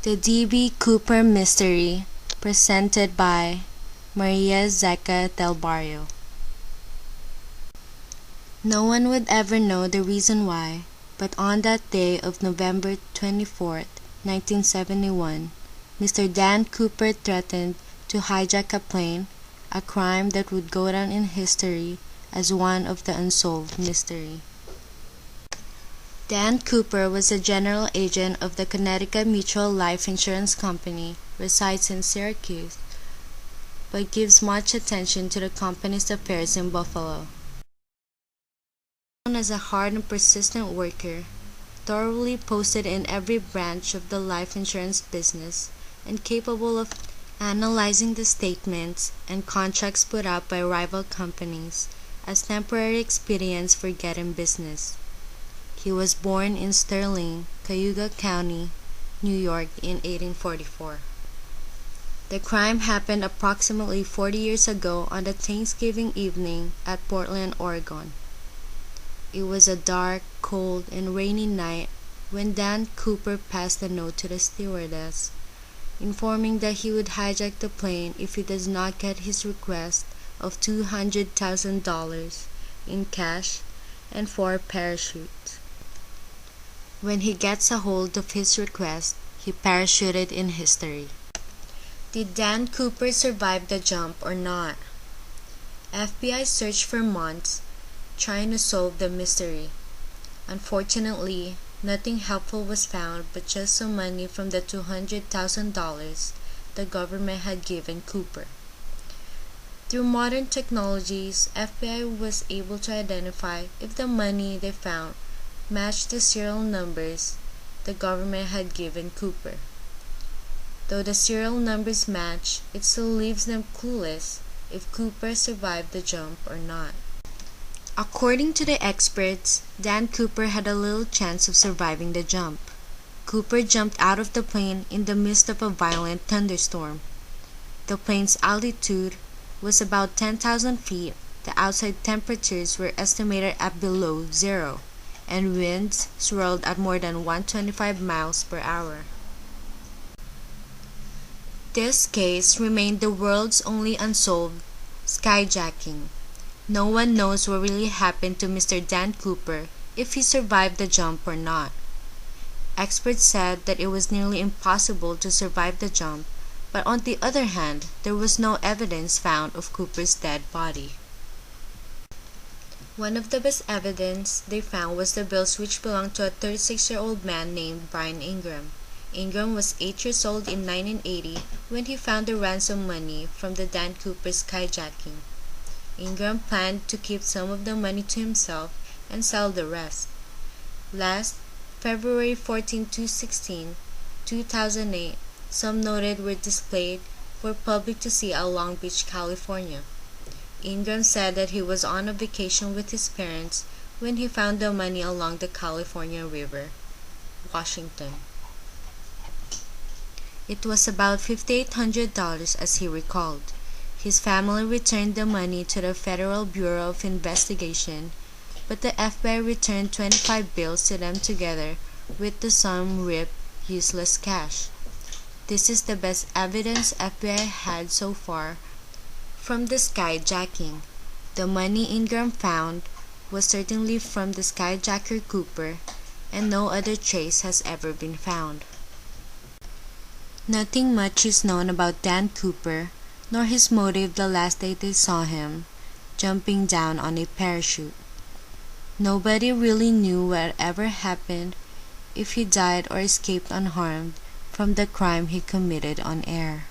The D.B. Cooper Mystery, presented by Maria Zeca del Barrio. No one would ever know the reason why, but on that day of November 24th, 1971, Mr. Dan Cooper threatened to hijack a plane, a crime that would go down in history as one of the unsolved mystery. Dan Cooper was a general agent of the Connecticut Mutual Life Insurance Company, resides in Syracuse, but gives much attention to the company's affairs in Buffalo. Known as a hard and persistent worker, thoroughly posted in every branch of the life insurance business, and capable of analyzing the statements and contracts put out by rival companies as temporary expedients for getting business. He was born in Sterling, Cayuga County, New York in 1844. The crime happened approximately 40 years ago on the Thanksgiving evening at Portland, Oregon. It was a dark, cold, and rainy night when Dan Cooper passed a note to the stewardess, informing that he would hijack the plane if he does not get his request of $200,000 in cash and 4 parachutes. When he gets a hold of his request, he parachuted in history. Did Dan Cooper survive the jump or not? FBI searched for months, trying to solve the mystery. Unfortunately, nothing helpful was found but just some money from the $200,000 the government had given Cooper. Through modern technologies, FBI was able to identify if the money they found matched the serial numbers the government had given Cooper. Though the serial numbers match, it still leaves them clueless if Cooper survived the jump or not. According to the experts, Dan Cooper had a little chance of surviving the jump. Cooper jumped out of the plane in the midst of a violent thunderstorm. The plane's altitude was about 10,000 feet, the outside temperatures were estimated at below zero, and winds swirled at more than 125 miles per hour. This case remained the world's only unsolved skyjacking. No one knows what really happened to Mr. Dan Cooper, if he survived the jump or not. Experts said that it was nearly impossible to survive the jump, but on the other hand, there was no evidence found of Cooper's dead body. One of the best evidence they found was the bills which belonged to a 36-year-old man named Brian Ingram. Ingram was 8 years old in 1980 when he found the ransom money from the Dan Cooper skyjacking. Ingram planned to keep some of the money to himself and sell the rest. Last February 14 to 16, 2008, some noted were displayed for public to see at Long Beach, California. Ingram said that he was on a vacation with his parents when he found the money along the California River, Washington. It was about $5,800 as he recalled. His family returned the money to the Federal Bureau of Investigation, but the FBI returned 25 bills to them together with the sum ripped useless cash. This is the best evidence FBI had so far from the skyjacking. The money Ingram found was certainly from the skyjacker Cooper, and no other trace has ever been found. Nothing much is known about Dan Cooper, nor his motive the last day they saw him, jumping down on a parachute. Nobody really knew whatever happened, if he died or escaped unharmed from the crime he committed on air.